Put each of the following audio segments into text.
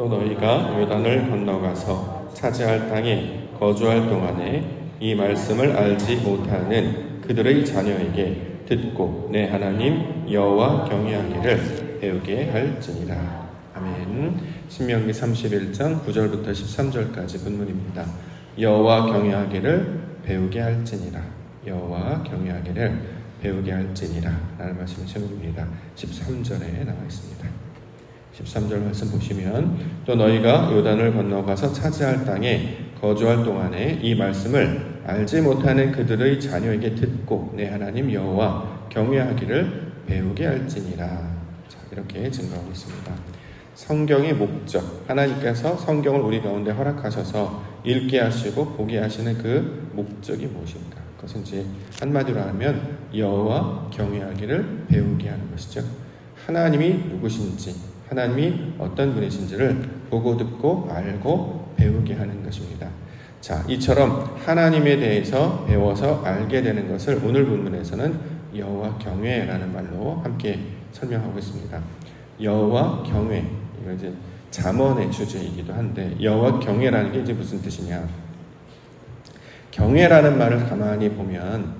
또 너희가 요단을 건너가서 차지할 땅에 거주할 동안에 이 말씀을 알지 못하는 그들의 자녀에게 듣고 내 하나님 여호와 경외하기를 배우게 할지니라. 아멘. 신명기 31장 9절부터 13절까지 본문입니다. 여호와 경외하기를 배우게 할지니라. 여호와 경외하기를 배우게 할지니라 라는 말씀이 제목입니다. 13절에 나와 있습니다. 13절 말씀 보시면 또 너희가 요단을 건너가서 차지할 땅에 거주할 동안에 이 말씀을 알지 못하는 그들의 자녀에게 듣고 내 하나님 여호와 경외하기를 배우게 할지니라. 자, 이렇게 증거하고 있습니다. 성경의 목적, 하나님께서 성경을 우리 가운데 허락하셔서 읽게 하시고 보게 하시는 그 목적이 무엇입니까? 그것은 이제 한마디로 하면 여호와 경외하기를 배우게 하는 것이죠. 하나님이 누구신지, 하나님이 어떤 분이신지를 보고 듣고 알고 배우게 하는 것입니다. 자, 이처럼 하나님에 대해서 배워서 알게 되는 것을 오늘 본문에서는 여호와 경외라는 말로 함께 설명하고 있습니다. 여호와 경외, 이거 이제 잠언의 주제이기도 한데 여호와 경외라는 게 이제 무슨 뜻이냐? 경외라는 말을 가만히 보면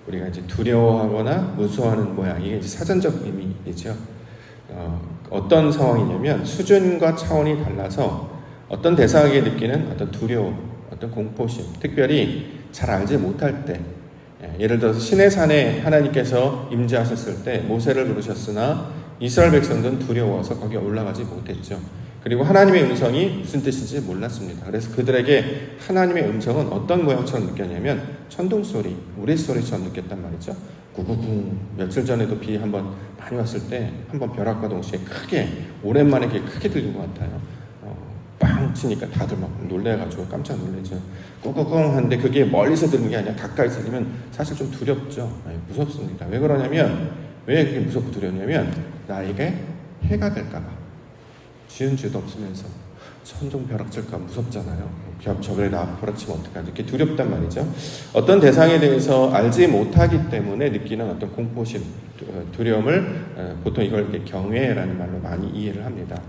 우리가 이제 두려워하거나 무서워하는 모양, 이게 이제 사전적 의미이죠. 어떤 상황이냐면 수준과 차원이 달라서 어떤 대상에게 느끼는 어떤 두려움, 어떤 공포심, 특별히 잘 알지 못할 때, 예를 들어서 시내산에 하나님께서 임재하셨을 때 모세를 부르셨으나 이스라엘 백성들은 두려워서 거기에 올라가지 못했죠. 그리고 하나님의 음성이 무슨 뜻인지 몰랐습니다. 그래서 그들에게 하나님의 음성은 어떤 모양처럼 느꼈냐면 천둥소리, 우레소리처럼 느꼈단 말이죠. 구구구. 며칠 전에도 비 한번 많이 왔을 때 한번 벼락과 동시에 크게, 오랜만에 크게 들린 것 같아요. 빵 치니까 다들 막 놀래가지고 깜짝 놀라죠. 꾹꾹꾹 하는데 그게 멀리서 들리는 게 아니라 가까이서 들리면 사실 좀 두렵죠. 무섭습니다. 왜 그러냐면, 왜 그게 무섭고 두렵냐면 나에게 해가 될까봐. 지은 죄도 없으면서 천둥 벼락칠까 무섭잖아요. 저번에 나 벼락치면 어떡하지? 이렇게 두렵단 말이죠. 어떤 대상에 대해서 알지 못하기 때문에 느끼는 어떤 공포심, 두려움을 보통 이걸 이렇게 경외라는 말로 많이 이해를 합니다.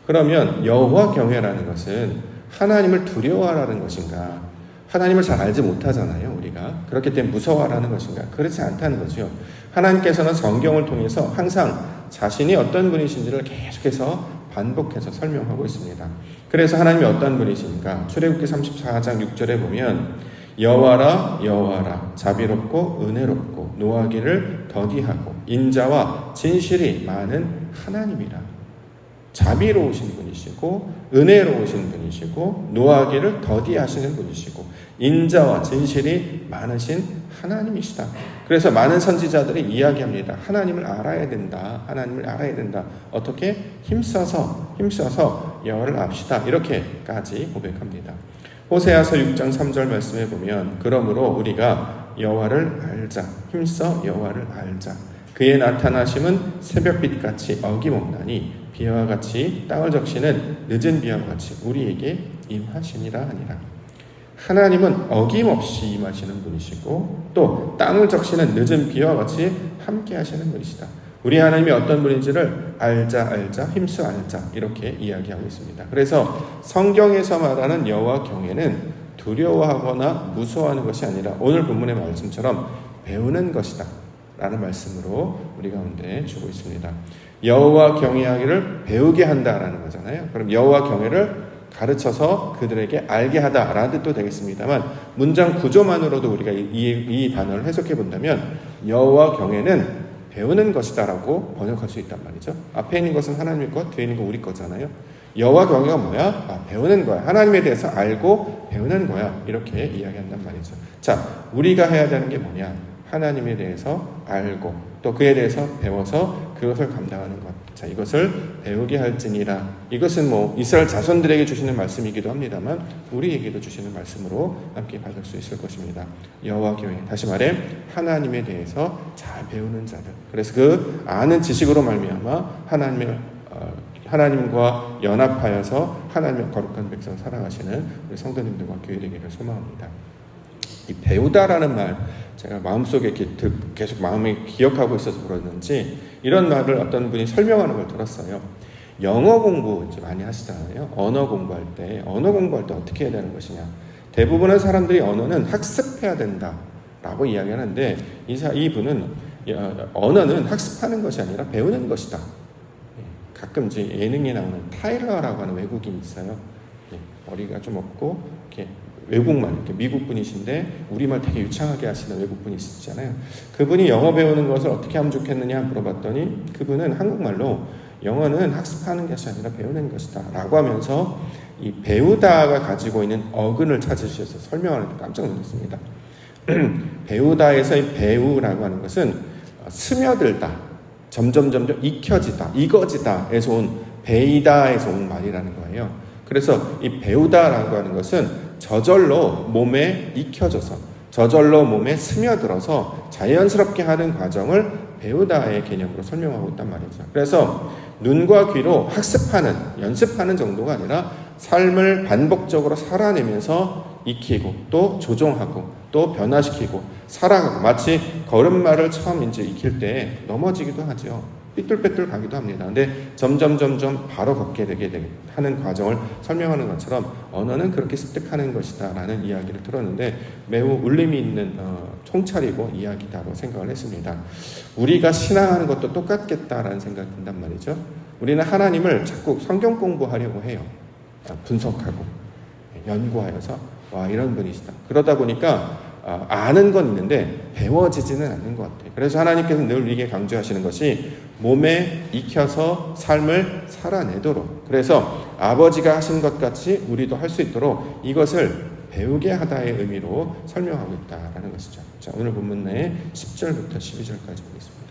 그러면 여호와 경외라는 것은 하나님을 두려워하라는 것인가? 하나님을 잘 알지 못하잖아요, 우리가. 그렇기 때문에 무서워하라는 것인가? 그렇지 않다는 거죠. 하나님께서는 성경을 통해서 항상 자신이 어떤 분이신지를 계속해서 반복해서 설명하고 있습니다. 그래서 하나님이 어떤 분이십니까? 출애굽기 34장 6절에 보면 여호와라 여호와라 자비롭고 은혜롭고 노하기를 더디하고 인자와 진실이 많은 하나님이라. 자비로우신 분이시고 은혜로우신 분이시고 노하기를 더디하시는 분이시고 인자와 진실이 많으신 하나님이시다. 그래서 많은 선지자들이 이야기합니다. 하나님을 알아야 된다. 하나님을 알아야 된다. 어떻게? 힘써서 여호와를 압시다. 이렇게까지 고백합니다. 호세아서 6장 3절 말씀에 보면 그러므로 우리가 여호와를 알자. 힘써 여호와를 알자. 그의 나타나심은 새벽빛같이 어김없나니 비와 같이 땅을 적시는 늦은 비와 같이 우리에게 임하시니라 하니라. 하나님은 어김없이 임하시는 분이시고 또 땅을 적시는 늦은 비와 같이 함께 하시는 분이시다. 우리 하나님이 어떤 분인지를 알자 힘써 알자 이렇게 이야기하고 있습니다. 그래서 성경에서 말하는 여호와 경외는 두려워하거나 무서워하는 것이 아니라 오늘 본문의 말씀처럼 배우는 것이다 라는 말씀으로 우리 가운데 주고 있습니다. 여호와 경외하기를 배우게 한다라는 거잖아요. 그럼 여호와 경외를 가르쳐서 그들에게 알게 하다라는 뜻도 되겠습니다만 문장 구조만으로도 우리가 이 단어를 해석해 본다면 여호와 경외는 배우는 것이다라고 번역할 수 있단 말이죠. 앞에 있는 것은 하나님의 것, 뒤에 있는 거 우리 거잖아요. 여호와 경외가 뭐야? 배우는 거야. 하나님에 대해서 알고 배우는 거야. 이렇게 이야기한단 말이죠. 자, 우리가 해야 되는 게 뭐냐? 하나님에 대해서 알고 또 그에 대해서 배워서 그것을 감당하는 것. 자, 이것을 배우게 할지니라. 이것은 이스라엘 자손들에게 주시는 말씀이기도 합니다만 우리에게도 주시는 말씀으로 함께 받을 수 있을 것입니다. 여호와 경외. 다시 말해 하나님에 대해서 잘 배우는 자들. 그래서 그 아는 지식으로 말미암아 하나님과 연합하여서 하나님의 거룩한 백성 살아가시는 우리 성도님들과 교회 되기를 소망합니다. 이 배우다라는 말 제가 마음속에 계속 마음에 기억하고 있어서 그러는지 이런 말을 어떤 분이 설명하는 걸 들었어요. 영어 공부 이제 많이 하시잖아요. 언어 공부할 때 어떻게 해야 되는 것이냐. 대부분의 사람들이 언어는 학습해야 된다라고 이야기하는데 이분은 언어는 학습하는 것이 아니라 배우는 것이다. 가끔 이제 예능에 나오는 타일러라고 하는 외국인이 있어요. 머리가 좀 없고 이렇게 외국말, 이렇게 미국 분이신데 우리말 되게 유창하게 하시는 외국 분이 있잖아요. 그분이 영어 배우는 것을 어떻게 하면 좋겠느냐 물어봤더니 그분은 한국말로 영어는 학습하는 것이 아니라 배우는 것이다 라고 하면서 이 배우다가 가지고 있는 어근을 찾으셔서 설명하는데 깜짝 놀랐습니다. 배우다에서의 배우라고 하는 것은 스며들다, 점점 익혀지다, 이거지다에서 온 베이다에서 온 말이라는 거예요. 그래서 이 배우다라고 하는 것은 저절로 몸에 익혀져서 저절로 몸에 스며들어서 자연스럽게 하는 과정을 배우다의 개념으로 설명하고 있단 말이죠. 그래서 눈과 귀로 학습하는, 연습하는 정도가 아니라 삶을 반복적으로 살아내면서 익히고 또 조종하고 또 변화시키고 살아가고, 마치 걸음마를 처음 이제 익힐 때 넘어지기도 하죠. 삐뚤빼뚤 가기도 합니다. 근데 점점 바로 걷게 되게 하는 과정을 설명하는 것처럼 언어는 그렇게 습득하는 것이다 라는 이야기를 들었는데 매우 울림이 있는 통찰이고 이야기다고 생각을 했습니다. 우리가 신앙하는 것도 똑같겠다라는 생각이 든단 말이죠. 우리는 하나님을 자꾸 성경 공부하려고 해요. 분석하고 연구하여서 와, 이런 분이시다. 그러다 보니까 아는 건 있는데 배워지지는 않는 것 같아요. 그래서 하나님께서 늘 이게 강조하시는 것이 몸에 익혀서 삶을 살아내도록, 그래서 아버지가 하신 것 같이 우리도 할 수 있도록 이것을 배우게 하다의 의미로 설명하고 있다라는 것이죠. 자, 오늘 본문 내에 10절부터 12절까지 보겠습니다.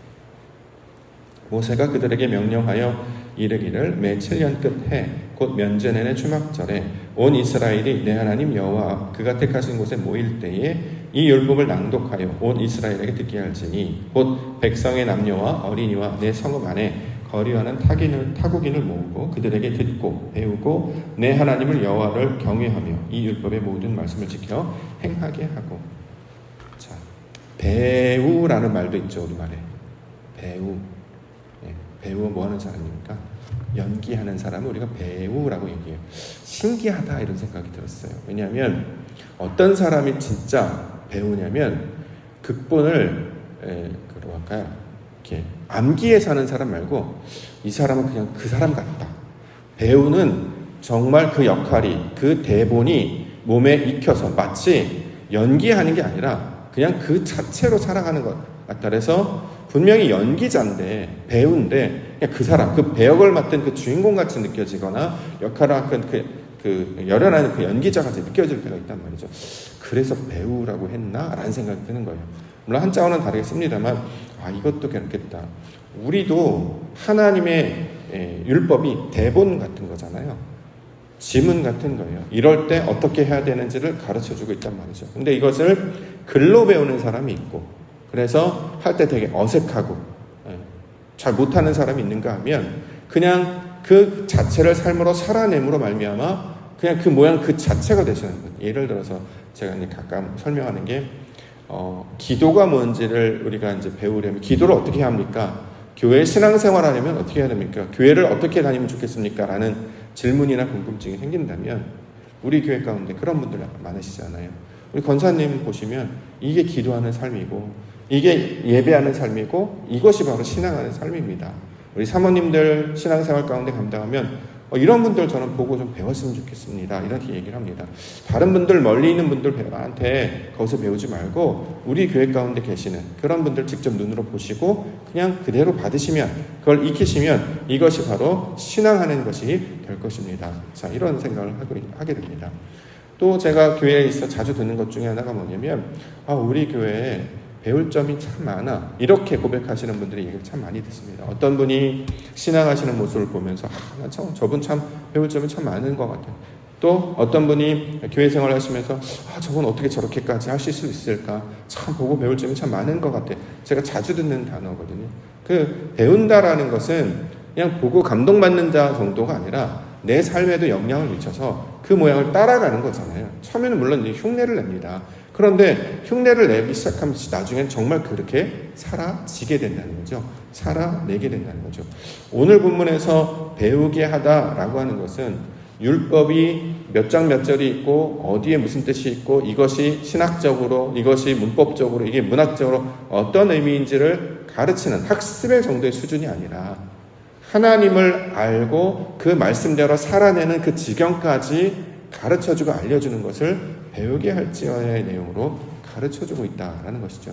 모세가 그들에게 명령하여 이르기를 매 7년 끝해 곧 면제년의 추막절에 온 이스라엘이 내 하나님 여호와 그가 택하신 곳에 모일 때에 이 율법을 낭독하여 온 이스라엘에게 듣게 할지니 곧 백성의 남녀와 어린이와 내 성읍 안에 거류하는 타국인을 모으고 그들에게 듣고 배우고 내 하나님을 여호와를 경외하며 이 율법의 모든 말씀을 지켜 행하게 하고. 자, 배우라는 말도 있죠. 우리말에 배우. 배우 뭐 하는 사람입니까? 연기하는 사람을 우리가 배우라고 얘기해요. 신기하다 이런 생각이 들었어요. 왜냐하면 어떤 사람이 진짜 배우냐면 극본을 이렇게 암기해 사는 사람 말고 이 사람은 그냥 그 사람 같다. 배우는 정말 그 역할이, 그 대본이 몸에 익혀서 마치 연기하는 게 아니라 그냥 그 자체로 살아가는 것 같다. 그래서 분명히 연기자인데 배우인데 그냥 그 사람, 그 배역을 맡은 그 주인공 같이 느껴지거나 역할을 맡은 그 열연하는 그 연기자같이 느껴질 때가 있단 말이죠. 그래서 배우라고 했나? 라는 생각이 드는 거예요. 물론 한자어는 다르겠습니다만 이것도 그렇겠다. 우리도 하나님의 율법이 대본 같은 거잖아요. 지문 같은 거예요. 이럴 때 어떻게 해야 되는지를 가르쳐주고 있단 말이죠. 근데 이것을 글로 배우는 사람이 있고 그래서 할 때 되게 어색하고 잘 못하는 사람이 있는가 하면 그냥 그 자체를 삶으로 살아냄으로 말미암아 그냥 그 모양 그 자체가 되시는 거예요. 예를 들어서 제가 이제 가끔 설명하는 게 기도가 뭔지를 우리가 이제 배우려면 기도를 어떻게 해야 합니까? 교회 신앙생활 하려면 어떻게 해야 됩니까? 교회를 어떻게 다니면 좋겠습니까? 라는 질문이나 궁금증이 생긴다면 우리 교회 가운데 그런 분들 많으시잖아요. 우리 권사님 보시면 이게 기도하는 삶이고 이게 예배하는 삶이고 이것이 바로 신앙하는 삶입니다. 우리 사모님들 신앙생활 가운데 감당하면 이런 분들 저는 보고 좀 배웠으면 좋겠습니다. 이렇게 얘기를 합니다. 다른 분들 멀리 있는 분들한테 거기서 배우지 말고 우리 교회 가운데 계시는 그런 분들 직접 눈으로 보시고 그냥 그대로 받으시면 그걸 익히시면 이것이 바로 신앙하는 것이 될 것입니다. 자, 이런 생각을 하게 됩니다. 또 제가 교회에 있어 자주 듣는 것 중에 하나가 뭐냐면 우리 교회에 배울 점이 참 많아 이렇게 고백하시는 분들이 얘기를 참 많이 듣습니다. 어떤 분이 신앙하시는 모습을 보면서 저분 참 배울 점이 참 많은 것 같아요. 또 어떤 분이 교회 생활을 하시면서 저분 어떻게 저렇게까지 하실 수 있을까 참 보고 배울 점이 참 많은 것 같아요. 제가 자주 듣는 단어거든요. 그 배운다라는 것은 그냥 보고 감동받는 자 정도가 아니라 내 삶에도 영향을 미쳐서 그 모양을 따라가는 거잖아요. 처음에는 물론 흉내를 냅니다. 그런데 흉내를 내기 시작하면 나중엔 정말 그렇게 사라지게 된다는 거죠. 살아내게 된다는 거죠. 오늘 본문에서 배우게 하다라고 하는 것은 율법이 몇 장 몇 절이 있고 어디에 무슨 뜻이 있고 이것이 신학적으로 이것이 문법적으로 이게 문학적으로 어떤 의미인지를 가르치는 학습의 정도의 수준이 아니라 하나님을 알고 그 말씀대로 살아내는 그 지경까지 가르쳐주고 알려주는 것을 배우게 할지어야의 내용으로 가르쳐주고 있다라는 것이죠.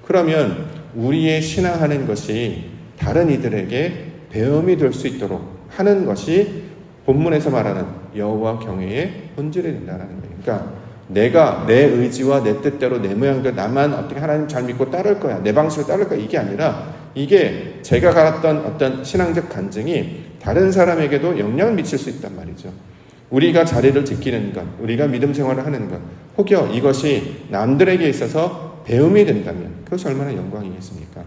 그러면 우리의 신앙하는 것이 다른 이들에게 배움이 될 수 있도록 하는 것이 본문에서 말하는 여호와 경외의 본질이 된다는 거예요. 그러니까 내가 내 의지와 내 뜻대로 내 모양대로 나만 어떻게 하나님 잘 믿고 따를 거야, 내 방식으로 따를 거야, 이게 아니라 이게 제가 가졌던 어떤 신앙적 간증이 다른 사람에게도 영향을 미칠 수 있단 말이죠. 우리가 자리를 지키는 것, 우리가 믿음 생활을 하는 것, 혹여 이것이 남들에게 있어서 배움이 된다면 그것이 얼마나 영광이겠습니까?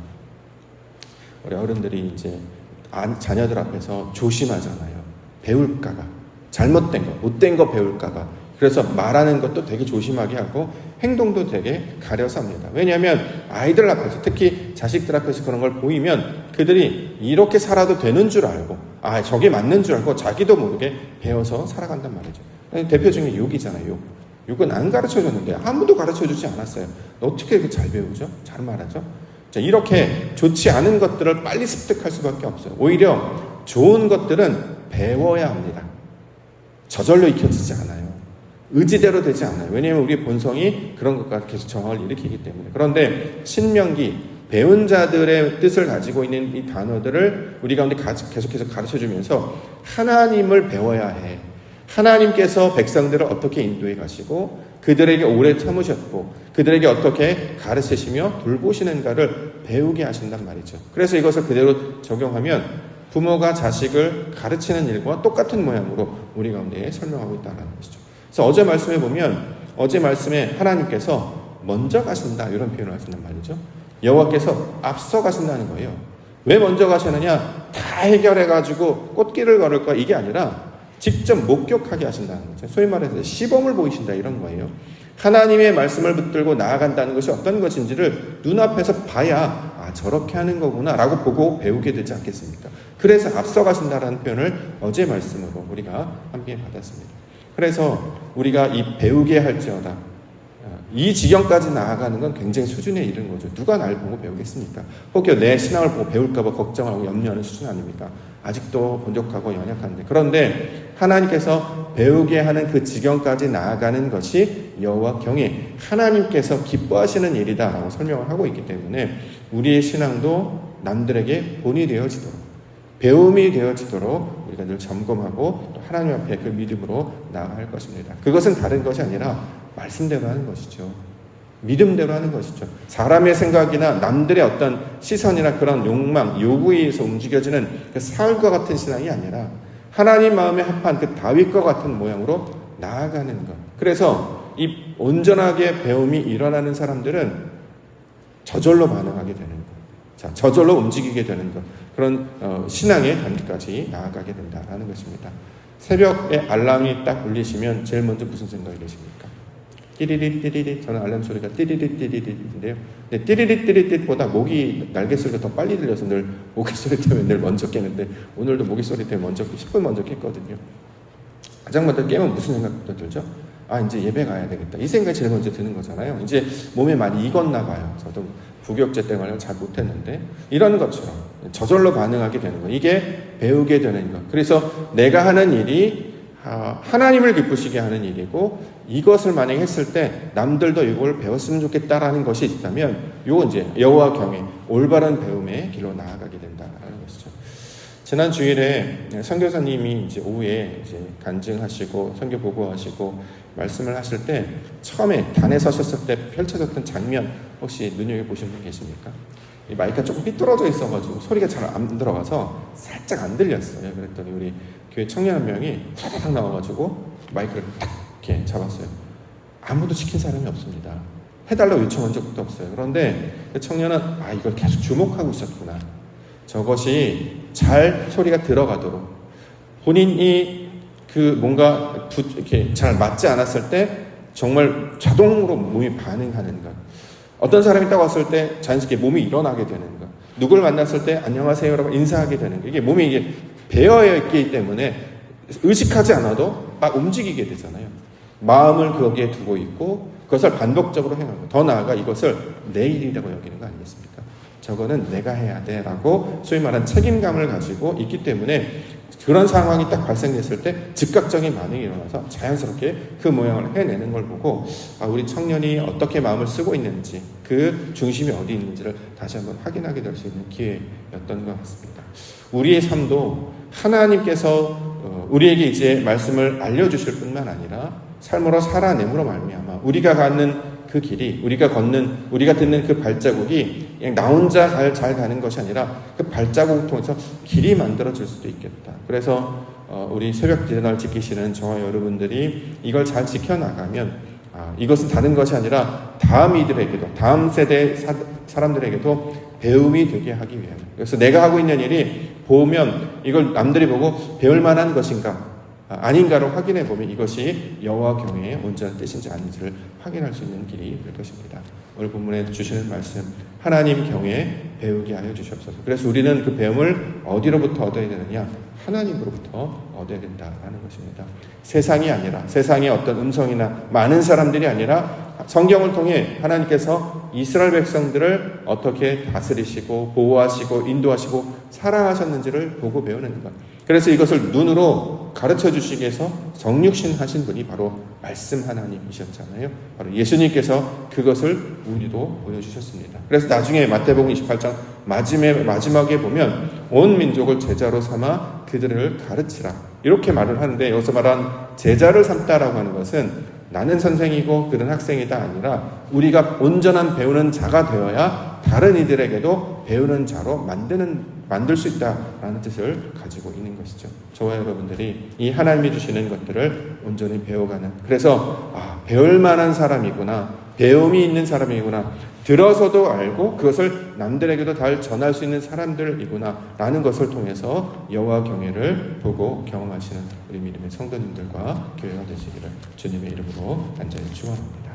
우리 어른들이 이제 자녀들 앞에서 조심하잖아요. 배울까봐, 잘못된 거, 못된 거 배울까봐. 그래서 말하는 것도 되게 조심하게 하고 행동도 되게 가려서 합니다. 왜냐하면 아이들 앞에서, 특히 자식들 앞에서 그런 걸 보이면 그들이 이렇게 살아도 되는 줄 알고, 저게 맞는 줄 알고 자기도 모르게 배워서 살아간단 말이죠. 대표 중에 욕이잖아요. 욕. 욕은 안 가르쳐줬는데 아무도 가르쳐주지 않았어요. 어떻게 이렇게 잘 배우죠? 잘 말하죠? 자, 이렇게 좋지 않은 것들을 빨리 습득할 수밖에 없어요. 오히려 좋은 것들은 배워야 합니다. 저절로 익혀지지 않아요. 의지대로 되지 않아요. 왜냐하면 우리의 본성이 그런 것과 계속 정황을 일으키기 때문에. 그런데 신명기, 배운 자들의 뜻을 가지고 있는 이 단어들을 우리 가운데 계속해서 가르쳐주면서 하나님을 배워야 해. 하나님께서 백성들을 어떻게 인도해 가시고 그들에게 오래 참으셨고 그들에게 어떻게 가르치시며 돌보시는가를 배우게 하신단 말이죠. 그래서 이것을 그대로 적용하면 부모가 자식을 가르치는 일과 똑같은 모양으로 우리 가운데 설명하고 있다는 것이죠. 그래서 어제 말씀에 보면 어제 말씀에 하나님께서 먼저 가신다 이런 표현을 하신단 말이죠. 여호와께서 앞서 가신다는 거예요. 왜 먼저 가시느냐? 다 해결해가지고 꽃길을 걸을 거야 이게 아니라 직접 목격하게 하신다는 거죠. 소위 말해서 시범을 보이신다 이런 거예요. 하나님의 말씀을 붙들고 나아간다는 것이 어떤 것인지를 눈앞에서 봐야 저렇게 하는 거구나 라고 보고 배우게 되지 않겠습니까? 그래서 앞서가신다라는 표현을 어제 말씀으로 우리가 함께 받았습니다. 그래서 우리가 이 배우게 할지어다 이 지경까지 나아가는 건 굉장히 수준에 이른 거죠. 누가 날 보고 배우겠습니까? 혹여 내 신앙을 보고 배울까 봐 걱정하고 염려하는 수준 아닙니까? 아직도 본적하고 연약한데. 그런데 하나님께서 배우게 하는 그 지경까지 나아가는 것이 여호와 경외, 하나님께서 기뻐하시는 일이다라고 설명을 하고 있기 때문에 우리의 신앙도 남들에게 본이 되어지도록, 배움이 되어지도록 우리가 늘 점검하고 또 하나님 앞에 그 믿음으로 나아갈 것입니다. 그것은 다른 것이 아니라 말씀대로 하는 것이죠. 믿음대로 하는 것이죠. 사람의 생각이나 남들의 어떤 시선이나 그런 욕망, 요구에 의해서 움직여지는 그 사울과 같은 신앙이 아니라 하나님 마음에 합한 그 다윗과 같은 모양으로 나아가는 것. 그래서 이 온전하게 배움이 일어나는 사람들은 저절로 반응하게 되는 것. 자, 저절로 움직이게 되는 것. 그런 신앙의 단계까지 나아가게 된다는 것입니다. 새벽에 알람이 딱 울리시면 제일 먼저 무슨 생각이 드십니까? 띠리리띠리리. 저는 알람 소리가 띠리리띠리리인데요. 근데 띠리리띠리리보다 모기 날개 소리가 더 빨리 들려서 늘 모기 소리 때문에 늘 먼저 깨는데 오늘도 모기 소리 때문에 먼저 10분 먼저 깼거든요. 가장 먼저 깨면 무슨 생각부터 들죠? 이제 예배 가야 되겠다. 이 생각이 제일 먼저 드는 거잖아요. 이제 몸에 많이 익었나 봐요. 저도 부교육제 때문에 잘 못했는데 이런 것처럼 저절로 반응하게 되는 거. 이게 배우게 되는 것. 그래서 내가 하는 일이 하나님을 기쁘시게 하는 일이고 이것을 만약에 했을 때 남들도 이걸 배웠으면 좋겠다라는 것이 있다면 이건 이제 여호와 경외, 올바른 배움의 길로 나아가게 된다라는 것이죠. 지난 주일에 선교사님이 이제 오후에 이제 간증하시고 선교 보고하시고 말씀을 하실 때 처음에 단에 서셨을 때 펼쳐졌던 장면 혹시 눈여겨보신 분 계십니까? 이 마이크가 조금 삐뚤어져 있어가지고 소리가 잘 안 들어가서 살짝 안 들렸어요. 그랬더니 우리 교회 청년 한 명이 탁 나와가지고 마이크를 딱 이렇게 잡았어요. 아무도 시킨 사람이 없습니다. 해달라고 요청한 적도 없어요. 그런데 그 청년은 이걸 계속 주목하고 있었구나. 저것이 잘 소리가 들어가도록 본인이 그 뭔가 이렇게 잘 맞지 않았을 때 정말 자동으로 몸이 반응하는 것. 어떤 사람이 딱 왔을 때 자연스럽게 몸이 일어나게 되는 것. 누굴 만났을 때 안녕하세요라고 인사하게 되는 것. 이게 몸이 이게 배어 있기 때문에 의식하지 않아도 막 움직이게 되잖아요. 마음을 거기에 두고 있고 그것을 반복적으로 행하고 더 나아가 이것을 내 일이라고 여기는 거 아니겠습니까? 저거는 내가 해야 돼 라고 소위 말하는 책임감을 가지고 있기 때문에 그런 상황이 딱 발생됐을 때 즉각적인 반응이 일어나서 자연스럽게 그 모양을 해내는 걸 보고 우리 청년이 어떻게 마음을 쓰고 있는지 그 중심이 어디 있는지를 다시 한번 확인하게 될 수 있는 기회였던 것 같습니다. 우리의 삶도 하나님께서 우리에게 이제 말씀을 알려주실 뿐만 아니라 삶으로 살아냄으로 말미암아 우리가 가는 그 길이 우리가 듣는 그 발자국이 그냥 나 혼자 잘 가는 것이 아니라 그 발자국을 통해서 길이 만들어질 수도 있겠다. 그래서 우리 새벽 기도날 지키시는 저와 여러분들이 이걸 잘 지켜나가면 이것은 다른 것이 아니라 다음 이들에게도 다음 세대 사람들에게도 배움이 되게 하기 위함. 그래서 내가 하고 있는 일이 보면 이걸 남들이 보고 배울 만한 것인가 아닌가를 확인해 보면 이것이 여호와 경외의 온전한 뜻인지 아닌지를 확인할 수 있는 길이 될 것입니다. 오늘 본문에 주시는 말씀 하나님 경외 배우게 하여 주시옵소서. 그래서 우리는 그 배움을 어디로부터 얻어야 되느냐? 하나님으로부터 얻어야 된다라는 것입니다. 세상이 아니라 세상의 어떤 음성이나 많은 사람들이 아니라 성경을 통해 하나님께서 이스라엘 백성들을 어떻게 다스리시고 보호하시고 인도하시고 사랑하셨는지를 보고 배우는 것. 그래서 이것을 눈으로 가르쳐 주시기 위해서 정육신 하신 분이 바로 말씀 하나님이셨잖아요. 바로 예수님께서 그것을 우리도 보여주셨습니다. 그래서 나중에 마태복음 28장 마지막에 보면 온 민족을 제자로 삼아 그들을 가르치라 이렇게 말을 하는데 여기서 말한 제자를 삼다라고 하는 것은 나는 선생이고 그는 학생이다 아니라 우리가 온전한 배우는 자가 되어야 다른 이들에게도 배우는 자로 만들 수 있다라는 뜻을 가지고 있는 것이죠. 저와 여러분들이 이 하나님이 주시는 것들을 온전히 배워가는 그래서 배울 만한 사람이구나 배움이 있는 사람이구나 들어서도 알고 그것을 남들에게도 잘 전할 수 있는 사람들이구나 라는 것을 통해서 여호와 경외를 보고 경험하시는 우리 믿음의 성도님들과 교회가 되시기를 주님의 이름으로 간절히 축원합니다.